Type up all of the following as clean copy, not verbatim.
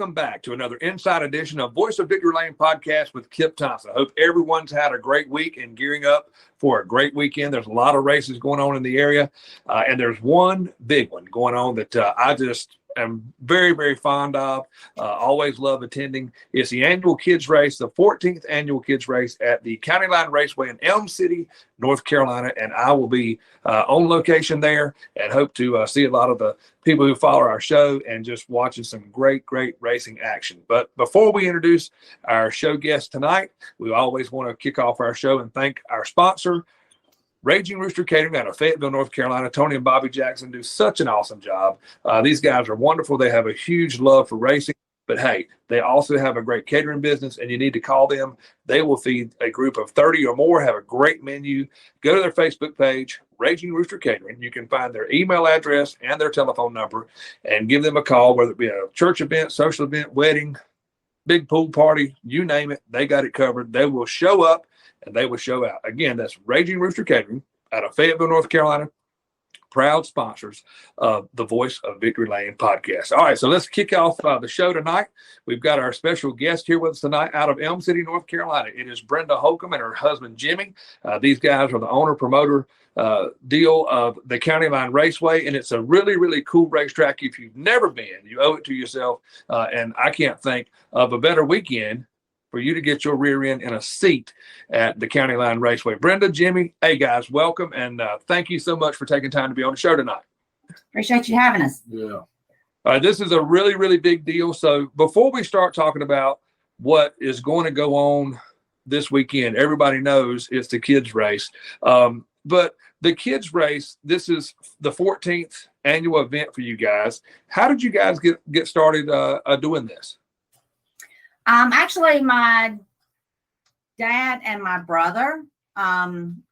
welcome back to another Inside Edition of Voice of Victory Lane podcast with Kip Thompson. I hope everyone's had a great week and gearing up for a great weekend. There's a lot of races going on in the area, and there's one big one going on that I just am very, very fond of, always love attending. It's the annual kids race, the 14th annual kids race at the County Line Raceway in Elm City, North Carolina, and I will be on location there and hope to see a lot of the people who follow our show and just watching some great, great racing action. But before we introduce our show guest tonight, we always want to kick off our show and thank our sponsor, Raging Rooster Catering out of Fayetteville, North Carolina. Tony and Bobby Jackson do such an awesome job. These guys are wonderful. They have a huge love for racing, but hey, they also have a great catering business, and you need to call them. They will feed a group of 30 or more, have a great menu. Go to their Facebook page, Raging Rooster Catering. You can find their email address and their telephone number and give them a call, whether it be a church event, social event, wedding, big pool party, you name it. They got it covered. They will show up and they will show out. Again, that's Raging Rooster Catering out of Fayetteville, North Carolina. Proud sponsors of the Voice of Victory Lane podcast. All right, so let's kick off the show tonight. We've got our special guest here with us tonight out of Elm City, North Carolina. It is Brenda Holcomb and her husband, Jimmy. These guys are the owner-promoter deal of the County Line Raceway, and it's a really, really cool racetrack. If you've never been, you owe it to yourself, and I can't think of a better weekend for you to get your rear end in a seat at the County Line Raceway. Brenda, Jimmy, hey guys, welcome, and thank you so much for taking time to be on the show tonight. Appreciate you having us. Yeah. This is a really, really big deal. So before we start talking about what is going to go on this weekend, everybody knows it's the kids race. But the kids race, this is the 14th annual event for you guys. How did you guys get started doing this? Actually, my dad and my brother, and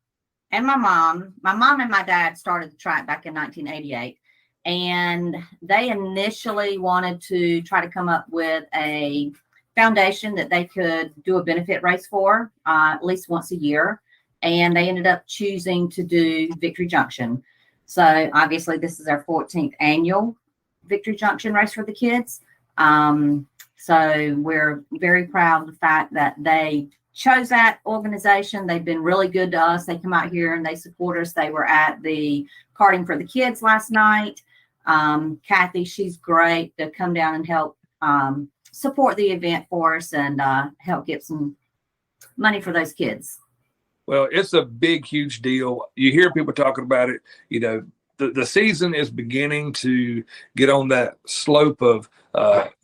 my mom and my dad started the track back in 1988. And they initially wanted to try to come up with a foundation that they could do a benefit race for, at least once a year. And they ended up choosing to do Victory Junction. So obviously this is our 14th annual Victory Junction race for the kids. So we're very proud of the fact that they chose that organization. They've been really good to us. They come out here and they support us. They were at the karting for the kids last night. Kathy, she's great to come down and help support the event for us and help get some money for those kids. Well, it's a big, huge deal. You hear people talking about it. You know, the season is beginning to get on that slope of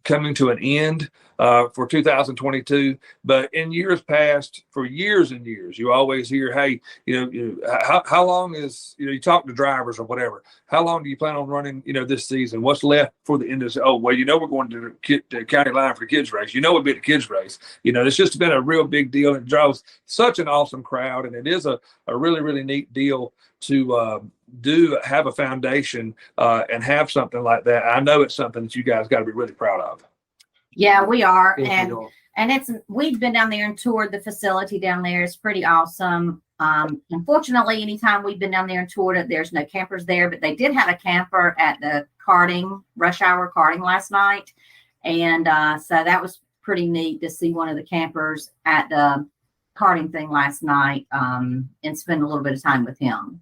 coming to an end for 2022. But in years past, for years and years, you always hear, hey, how long is, you talk to drivers or whatever, how long do you plan on running, this season? What's left for the end of the, oh, well, we're going to County Line for the kids race. It'll be the kids race. It's just been a real big deal. It draws such an awesome crowd. And it is a really, really neat deal to have a foundation and have something like that. I know it's something that you guys got to be really proud of. Yeah, we are. And we've been down there and toured the facility down there. It's pretty awesome. Unfortunately, anytime we've been down there and toured it, there's no campers there, but they did have a camper at the rush hour karting last night. And so that was pretty neat to see one of the campers at the karting thing last night and spend a little bit of time with him.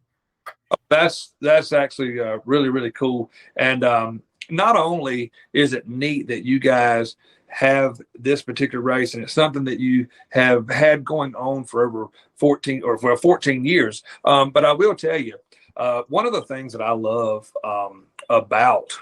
That's actually really, really cool. And not only is it neat that you guys have this particular race, and it's something that you have had going on for over 14 years. But I will tell you, one of the things that I love about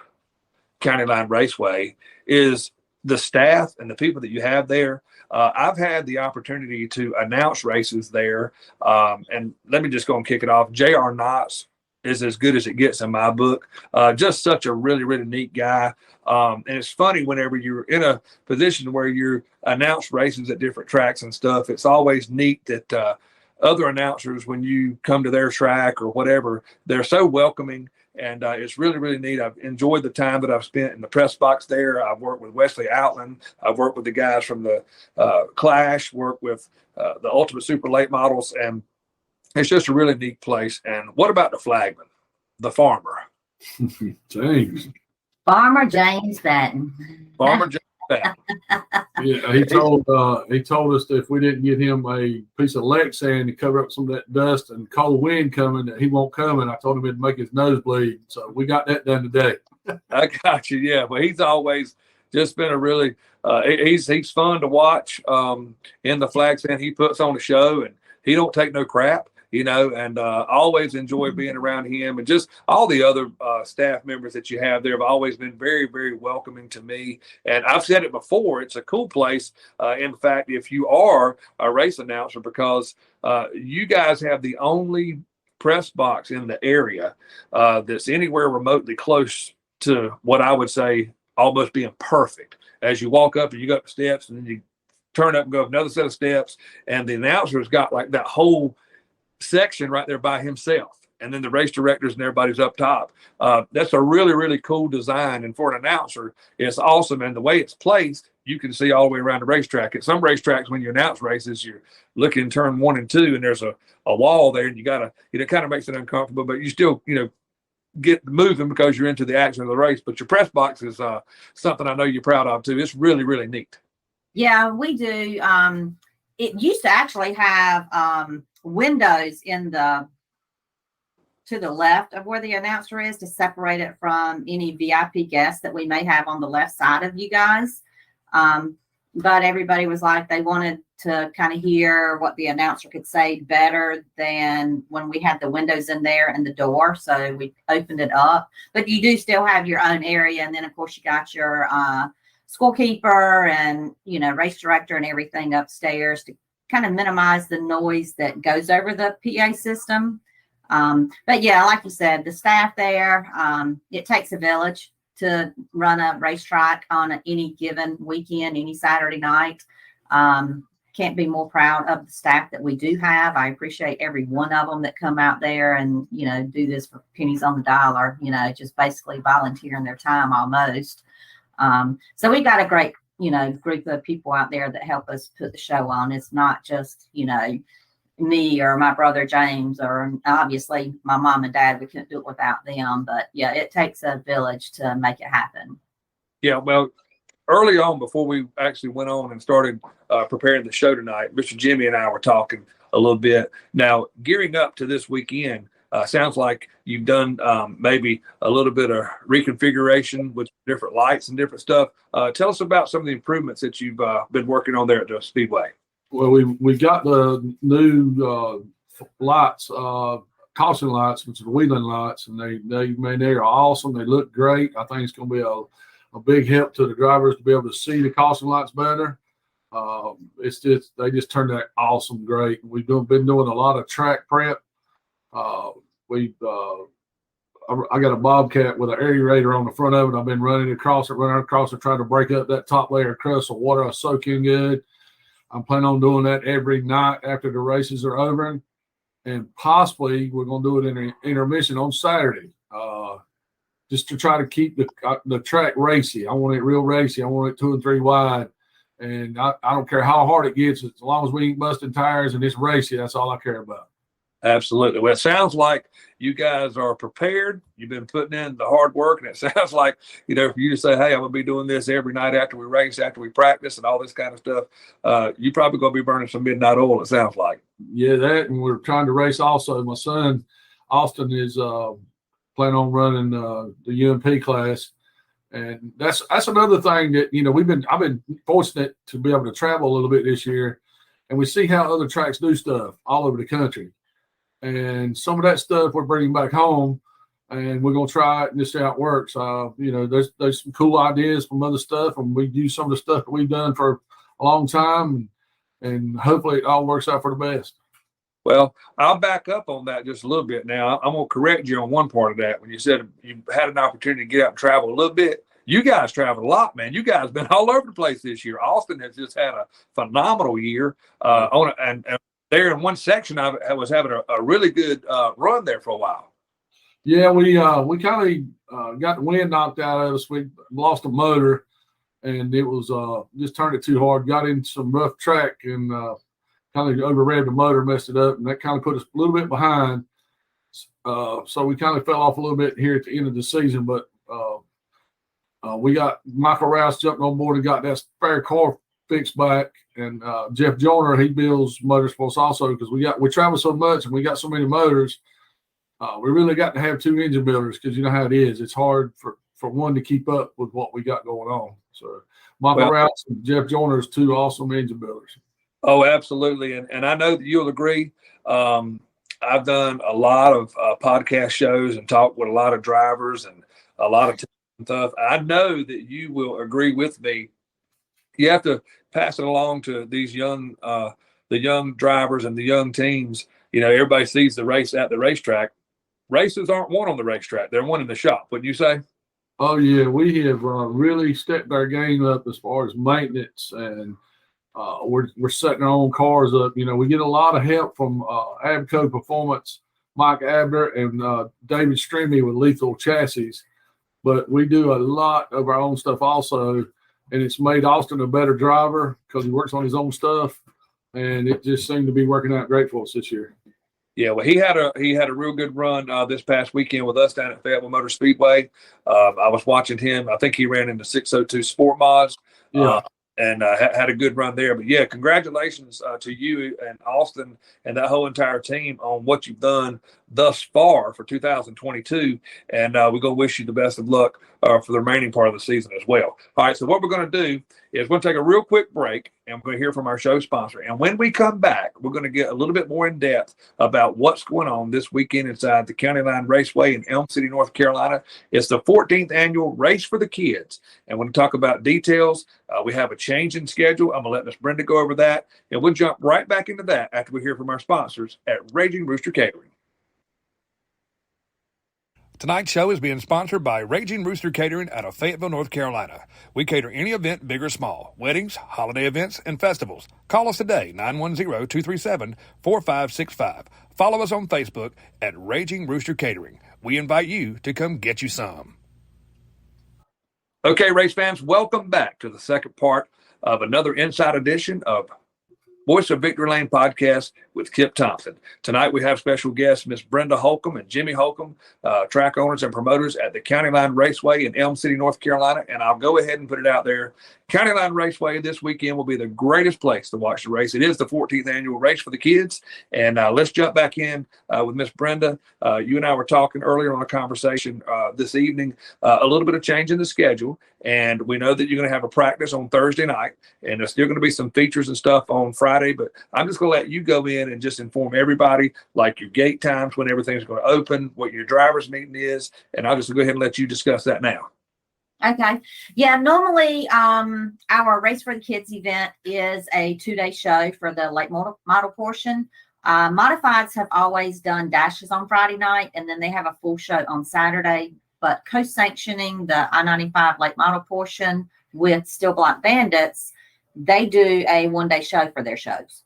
County Line Raceway is the staff and the people that you have there. I've had the opportunity to announce races there. And let me just go and kick it off. J.R. Knotts is as good as it gets in my book. Just such a really, really neat guy. And it's funny whenever you're in a position where you announce races at different tracks and stuff, it's always neat that other announcers, when you come to their track or whatever, they're so welcoming. And it's really, really neat. I've enjoyed the time that I've spent in the press box there. I've worked with Wesley Outland. I've worked with the guys from the Clash, worked with the Ultimate Super Late Models. And it's just a really neat place. And what about the flagman, the farmer? Farmer James Batten. Farmer James that. Yeah, he told us that if we didn't get him a piece of Lexan to cover up some of that dust and cold wind coming, that he won't come. And I told him it'd make his nose bleed. So we got that done today. I got you. Yeah, but he's always just been a really he's fun to watch in the flag stand. He puts on a show and he don't take no crap. And always enjoy being around him, and just all the other staff members that you have there have always been very, very welcoming to me. And I've said it before, it's a cool place. In fact, if you are a race announcer, because you guys have the only press box in the area that's anywhere remotely close to what I would say almost being perfect. As you walk up and you go up the steps and then you turn up and go up another set of steps, and the announcer's got like that whole section right there by himself, and then the race directors and everybody's up top. That's a really, really cool design, and for an announcer it's awesome. And the way it's placed, you can see all the way around the racetrack. At some racetracks, when you announce races, you're looking turn 1 and 2 and there's a wall there, and you gotta, it kind of makes it uncomfortable, but you still get moving because you're into the action of the race. But your press box is something I know you're proud of too. It's really, really neat. Yeah, we do. It used to actually have windows to the left of where the announcer is, to separate it from any VIP guests that we may have on the left side of you guys. But everybody was like, they wanted to kind of hear what the announcer could say better than when we had the windows in there and the door. So we opened it up, but you do still have your own area. And then of course you got your scorekeeper and, race director and everything upstairs to kind of minimize the noise that goes over the PA system. But yeah, like you said, the staff there, it takes a village to run a racetrack on any given weekend, any Saturday night. Can't be more proud of the staff that we do have. I appreciate every one of them that come out there and, do this for pennies on the dollar, just basically volunteering their time almost. So we got a great, group of people out there that help us put the show on. It's not just, me or my brother James, or obviously my mom and dad. We couldn't do it without them. But yeah, it takes a village to make it happen. Yeah, well, early on, before we actually went on and started preparing the show tonight, Mr. Jimmy and I were talking a little bit. Now, gearing up to this weekend, sounds like you've done maybe a little bit of reconfiguration with different lights and different stuff. Tell us about some of the improvements that you've been working on there at the Speedway. Well, we got the new lights, caution lights, which are the wheeling lights, and they are awesome. They look great. I think it's going to be a big help to the drivers to be able to see the caution lights better. They just turned out awesome, great. We've been doing a lot of track prep. I got a Bobcat with an aerator on the front of it. I've been running across it, trying to break up that top layer of crust so water will soak in good. I'm planning on doing that every night after the races are over, and possibly we're going to do it in an intermission on Saturday, just to try to keep the track racy. I want it real racy. I want it 2 and 3 wide, and I don't care how hard it gets, as long as we ain't busting tires and it's racy. That's all I care about. Absolutely. Well, it sounds like you guys are prepared. You've been putting in the hard work, and it sounds like, for you to say, hey, I'm going to be doing this every night after we race, after we practice and all this kind of stuff. You probably going to be burning some midnight oil, it sounds like. Yeah, that, and we're trying to race also. My son, Austin, is planning on running the UMP class. And that's another thing that, I've been fortunate to be able to travel a little bit this year, and we see how other tracks do stuff all over the country. And some of that stuff we're bringing back home, and we're going to try it and just see how it works. There's some cool ideas from other stuff, and we use some of the stuff that we've done for a long time, and hopefully it all works out for the best. Well, I'll back up on that just a little bit now. I'm going to correct you on one part of that. When you said you had an opportunity to get out and travel a little bit, you guys traveled a lot, man. You guys been all over the place this year. Austin has just had a phenomenal year and there in one section, I was having a really good run there for a while. Yeah, we kind of got the wind knocked out of us. We lost a motor, and it was just turned it too hard. Got into some rough track and kind of overrevved the motor, messed it up, and that kind of put us a little bit behind. So we kind of fell off a little bit here at the end of the season, but We got Michael Rouse jumping on board and got that spare car fixed back. And Jeff Joyner, he builds motors for us also because we travel so much and we got so many motors. We really got to have 2 engine builders because you know how it is. It's hard for one to keep up with what we got going on. So Michael Rouse and Jeff Joyner is 2 awesome engine builders. Oh, absolutely. And I know that you'll agree. I've done a lot of podcast shows and talked with a lot of drivers and a lot of stuff. I know that you will agree with me. You have to pass it along to these the young drivers and the young teams. You know, everybody sees the race at the racetrack. Races aren't won on the racetrack. They're won in the shop. Wouldn't you say? Oh, yeah. We have really stepped our game up as far as maintenance, and we're setting our own cars up. You know, we get a lot of help from Abco Performance, Mike Abner, and David Streamy with Lethal Chassis. But we do a lot of our own stuff also, and it's made Austin a better driver because he works on his own stuff, and it just seemed to be working out great for us this year. Yeah, well, he had a real good run this past weekend with us down at Fayetteville Motor Speedway. I was watching him. I think he ran into 602 Sport Mods. Yeah. And had a good run there. But, yeah, congratulations to you and Austin and that whole entire team on what you've done thus far for 2022. And we're going to wish you the best of luck for the remaining part of the season as well. All right, so what we're going to do is we're going to take a real quick break, and we're going to hear from our show sponsor. And when we come back, we're going to get a little bit more in depth about what's going on this weekend inside the County Line Raceway in Elm City, North Carolina. It's the 14th annual Race for the Kids. And we're going to talk about details. We have a change in schedule. I'm going to let Miss Brenda go over that, and we'll jump right back into that after we hear from our sponsors at Raging Rooster Catering. Tonight's show is being sponsored by Raging Rooster Catering out of Fayetteville, North Carolina. We cater any event, big or small, weddings, holiday events, and festivals. Call us today, 910-237-4565. Follow us on Facebook at Raging Rooster Catering. We invite you to come get you some. Okay, race fans, welcome back to the second part of another Inside Edition of Voice of Victory Lane podcast with Kip Thompson. Tonight we have special guests Miss Brenda Holcomb and Jimmy Holcomb, track owners and promoters at the County Line Raceway in Elm City, North Carolina. And I'll go ahead and put it out there. County Line Raceway this weekend will be the greatest place to watch the race. It is the 14th annual Race for the Kids. And let's jump back in with Miss Brenda. You and I were talking earlier on a conversation this evening, a little bit of change in the schedule. And we know that you're going to have a practice on Thursday night, and there's still going to be some features and stuff on Friday. But I'm just going to let you go in and just inform everybody, like your gate times, when everything's going to open, what your driver's meeting is. And I'll just go ahead and let you discuss that now. Okay. Yeah, normally our Race for the Kids event is a 2-day show for the late model portion. Modifieds have always done dashes on Friday night, and then they have a full show on Saturday. But co-sanctioning the I-95 late model portion with Steel Block Bandits, they do a 1-day show for their shows.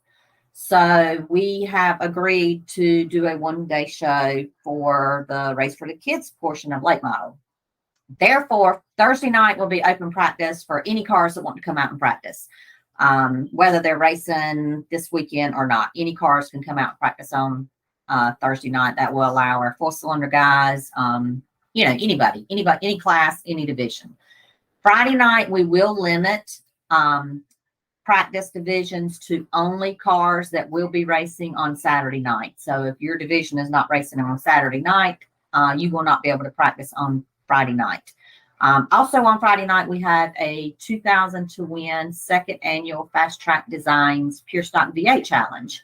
So we have agreed to do a 1-day show for the Race for the Kids portion of late model. Therefore, Thursday night will be open practice for any cars that want to come out and practice. Whether they're racing this weekend or not, any cars can come out and practice on Thursday night. That will allow our 4-cylinder guys, anybody, any class, any division. Friday night, we will limit practice divisions to only cars that will be racing on Saturday night. So if your division is not racing on Saturday night, you will not be able to practice on Friday night. Also on Friday night, we have a 2,000 to win second annual Fast Track Designs Pure Stock V8 Challenge.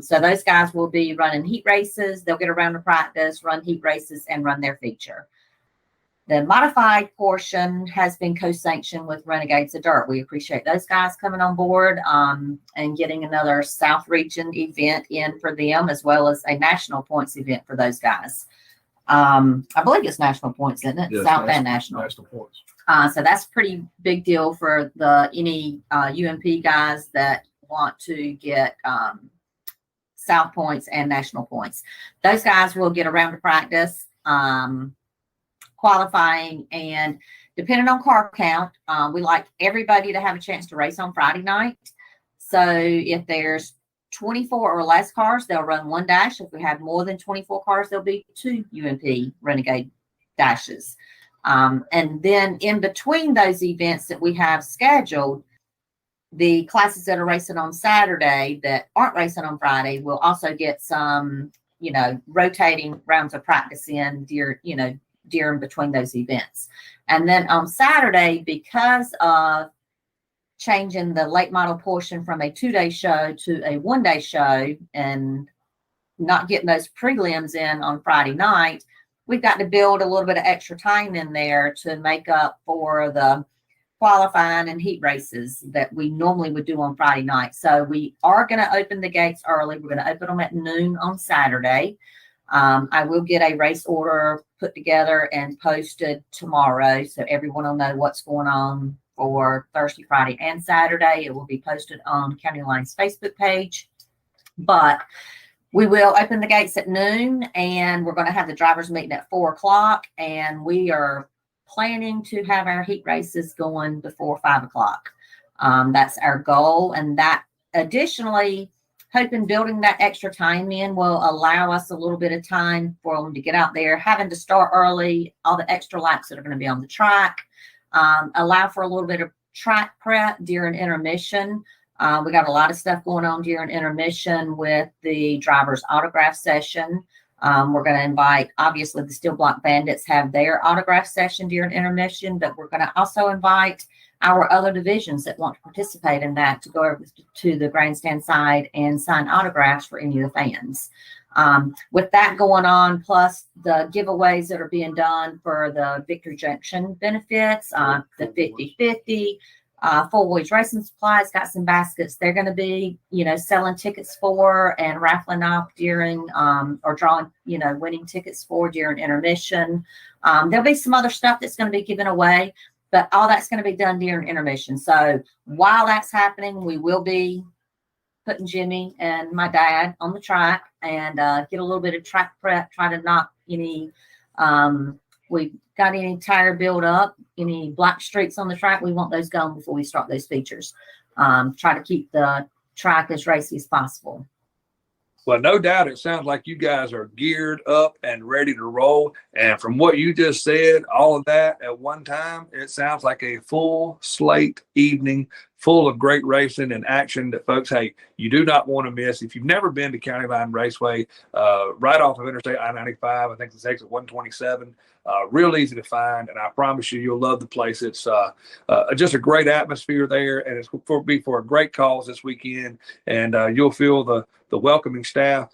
So those guys will be running heat races. They'll get around to practice, run heat races, and run their feature. The modified portion has been co-sanctioned with Renegades of Dirt. We appreciate those guys coming on board and getting another South Region event in for them, as well as a national points event for those guys. I believe it's national points, isn't it? Yes, South and national. National points. So that's a pretty big deal for any UMP guys that want to get South points and national points. Those guys will get around to practice, qualifying, and depending on car count, we like everybody to have a chance to race on Friday night. So if there's 24 or less cars, they'll run 1 dash. If we have more than 24 cars, there'll be 2 UMP Renegade dashes. And then in between those events that we have scheduled, the classes that are racing on Saturday that aren't racing on Friday will also get some, rotating rounds of practice in during between those events. And then on Saturday, because of changing the late model portion from a 2-day show to a 1-day show and not getting those prelims in on Friday night, we've got to build a little bit of extra time in there to make up for the qualifying and heat races that we normally would do on Friday night. So we are going to open the gates early. We're going to open them at noon on Saturday. I will get a race order put together and posted tomorrow, so everyone will know what's going on for Thursday, Friday, and Saturday. It will be posted on County Line's Facebook page. But we will open the gates at noon, and we're going to have the drivers meeting at 4:00, and we are planning to have our heat races going before 5:00. That's our goal. And that additionally, hoping building that extra time in will allow us a little bit of time for them to get out there, having to start early, all the extra laps that are going to be on the track, allow for a little bit of track prep during intermission. We got a lot of stuff going on during intermission with the driver's autograph session. We're going to invite, obviously, the Steel Block Bandits have their autograph session during intermission, but we're going to also invite our other divisions that want to participate in that to go over to the grandstand side and sign autographs for any of the fans. With that going on, plus the giveaways that are being done for the Victory Junction benefits, the 50/50, Full Boys Racing Supplies got some baskets they're going to be, selling tickets for and raffling off during, or drawing, winning tickets for during intermission. There'll be some other stuff that's going to be given away, but all that's going to be done during intermission. So while that's happening, we will be putting Jimmy and my dad on the track and get a little bit of track prep, try to knock any, we got any tire build up, any black streaks on the track. We want those going before we start those features. Try to keep the track as racy as possible. Well, no doubt it sounds like you guys are geared up and ready to roll. And from what you just said, all of that at one time, it sounds like a full slate evening full of great racing and action that, folks, hey, you do not want to miss. If you've never been to County Line Raceway, right off of Interstate I-95, I think it's exit 127, real easy to find. And I promise you, you'll love the place. It's just a great atmosphere there, and it's for a great cause this weekend. And you'll feel the welcoming staff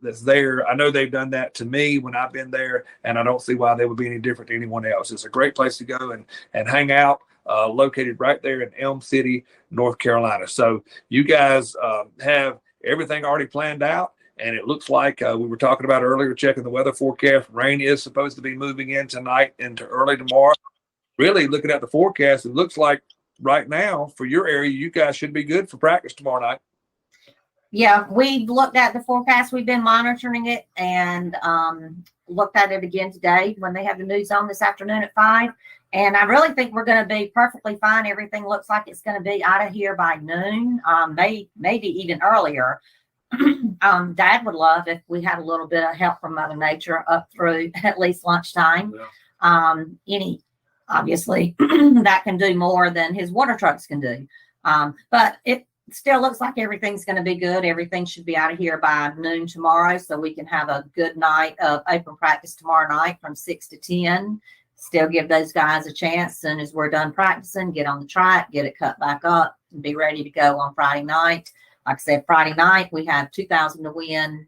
that's there. I know they've done that to me when I've been there, and I don't see why they would be any different to anyone else. It's a great place to go and hang out, located right there in Elm City, North Carolina. So you guys have everything already planned out, and it looks like we were talking about earlier, checking the weather forecast. Rain is supposed to be moving in tonight into early tomorrow. Really looking at the forecast, it looks like right now for your area, you guys should be good for practice tomorrow night. Yeah, we've looked at the forecast. We've been monitoring it and looked at it again today when they have the news on this afternoon at 5. And I really think we're going to be perfectly fine. Everything looks like it's going to be out of here by noon, maybe even earlier. Dad would love if we had a little bit of help from Mother Nature up through at least lunchtime. Yeah. Obviously, that can do more than his water trucks can do. But it still looks like everything's going to be good. Everything should be out of here by noon tomorrow, so we can have a good night of open practice tomorrow night from 6 to 10. Still give those guys a chance. As soon as we're done practicing, get on the track, get it cut back up, and be ready to go on Friday night. Like I said, Friday night, we have $2,000 to win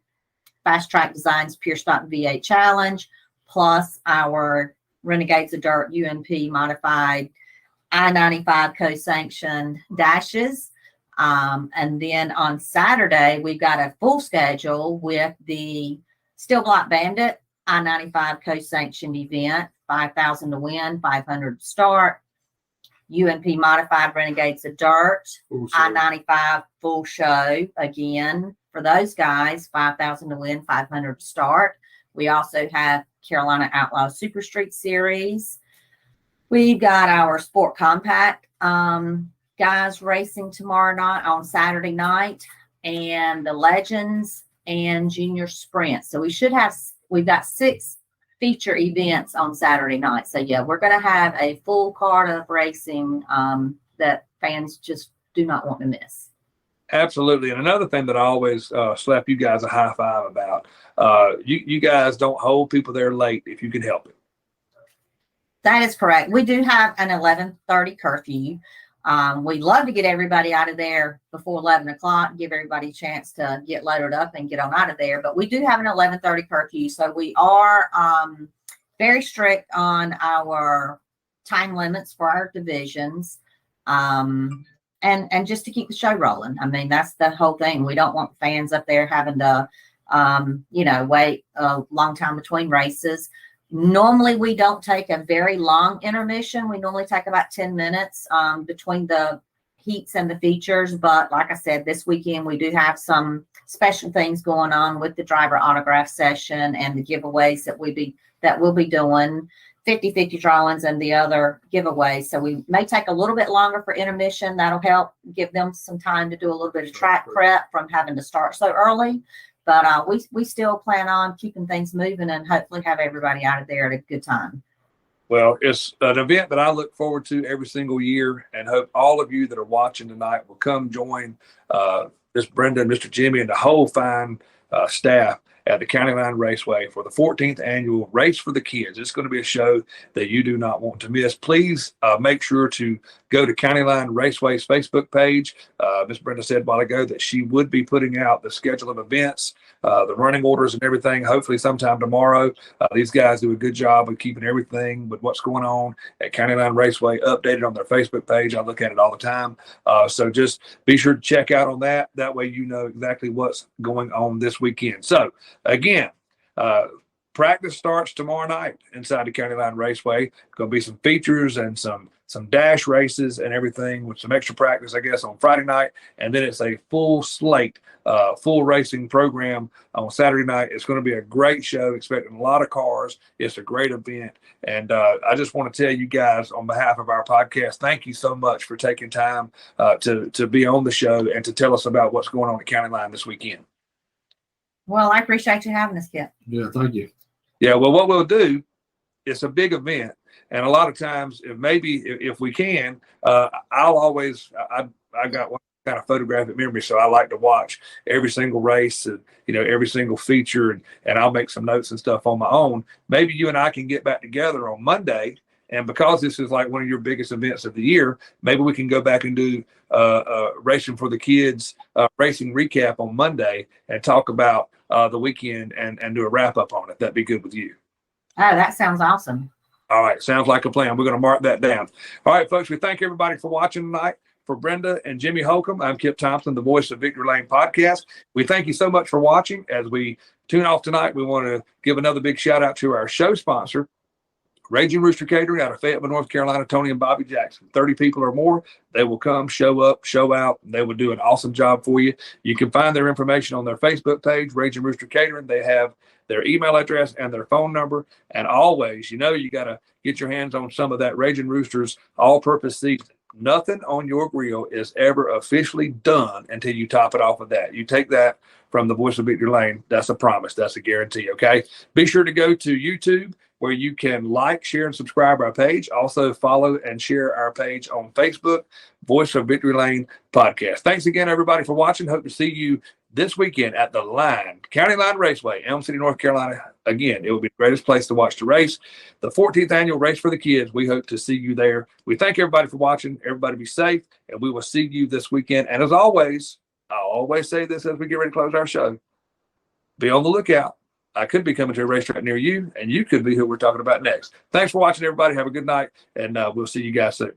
Fast Track Designs Pure Stock V8 Challenge, plus our Renegades of Dirt UMP modified I-95 co-sanctioned dashes. And then on Saturday, we've got a full schedule with the Steel Block Bandit I-95 co-sanctioned event, 5,000 to win, 500 to start. UMP modified Renegades of Dirt, I-95 full show again for those guys, 5,000 to win, 500 to start. We also have Carolina Outlaw Super Street Series. We've got our Sport Compact guys racing tomorrow night on Saturday night, and the Legends and Junior Sprint. So we've got 6 feature events on Saturday night. So yeah, we're going to have a full card of racing that fans just do not want to miss. Absolutely. And another thing that I always slap you guys a high five about, you guys don't hold people there late if you can help it. That is correct. We do have an 11:30 curfew. We love to get everybody out of there before 11 o'clock, give everybody a chance to get loaded up and get on out of there. But we do have an 11:30 curfew. So we are very strict on our time limits for our divisions. And just to keep the show rolling. I mean, that's the whole thing. We don't want fans up there having to, wait a long time between races. Normally, we don't take a very long intermission. We normally take about 10 minutes between the heats and the features. But like I said, this weekend, we do have some special things going on with the driver autograph session and the giveaways that we'll be doing. 50-50 drawings and the other giveaways. So we may take a little bit longer for intermission. That'll help give them some time to do a little bit of track prep from having to start so early. But we still plan on keeping things moving and hopefully have everybody out of there at a good time. Well, it's an event that I look forward to every single year, and hope all of you that are watching tonight will come join Miss Brenda and Mr. Jimmy and the whole fine staff at the County Line Raceway for the 14th annual Race for the Kids. It's going to be a show that you do not want to miss. Please make sure to go to County Line Raceway's Facebook page. Miss Brenda said a while ago that she would be putting out the schedule of events, the running orders and everything, hopefully sometime tomorrow. These guys do a good job of keeping everything with what's going on at County Line Raceway updated on their Facebook page. I look at it all the time. So just be sure to check out on that. That way you know exactly what's going on this weekend. So again, practice starts tomorrow night inside the County Line Raceway. Going to be some features and some dash races and everything with some extra practice, I guess, on Friday night. And then it's a full slate, full racing program on Saturday night. It's going to be a great show, expecting a lot of cars. It's a great event. And I just want to tell you guys on behalf of our podcast, thank you so much for taking time to be on the show and to tell us about what's going on at County Line this weekend. Well, I appreciate you having us, Kip. Yeah, thank you. Yeah, well, what we'll do, it's a big event. And a lot of times, if we can, I've got one kind of photographic memory, so I like to watch every single race and, every single feature, and I'll make some notes and stuff on my own. Maybe you and I can get back together on Monday, and because this is like one of your biggest events of the year, maybe we can go back and do Racing for the Kids racing recap on Monday and talk about the weekend and do a wrap up on it. That'd be good with you. Oh, that sounds awesome. All right. Sounds like a plan. We're going to mark that down. All right, folks, we thank everybody for watching tonight. For Brenda and Jimmy Holcomb, I'm Kip Thompson, the voice of Victory Lane Podcast. We thank you so much for watching. As we tune off tonight, we want to give another big shout out to our show sponsor, Raging Rooster Catering out of Fayetteville, North Carolina, Tony and Bobby Jackson. 30 people or more, they will come, show up, show out, and they will do an awesome job for you. You can find their information on their Facebook page, Raging Rooster Catering. They have their email address and their phone number. And always, you got to get your hands on some of that Raging Roosters all-purpose seasoning. Nothing on your grill is ever officially done until you top it off with that. You take that from the voice of Victory Lane. That's a promise. That's a guarantee. Okay. Be sure to go to YouTube, where you can like, share, and subscribe our page. Also follow and share our page on Facebook, Voice of Victory Lane Podcast. Thanks again, everybody, for watching. Hope to see you this weekend at the County Line Raceway, Elm City, North Carolina. Again, it will be the greatest place to watch the race. The 14th annual Race for the Kids. We hope to see you there. We thank everybody for watching. Everybody be safe, and we will see you this weekend. And as always, I always say this as we get ready to close our show. Be on the lookout. I could be coming to a racetrack near you, and you could be who we're talking about next. Thanks for watching, everybody. Have a good night, and we'll see you guys soon.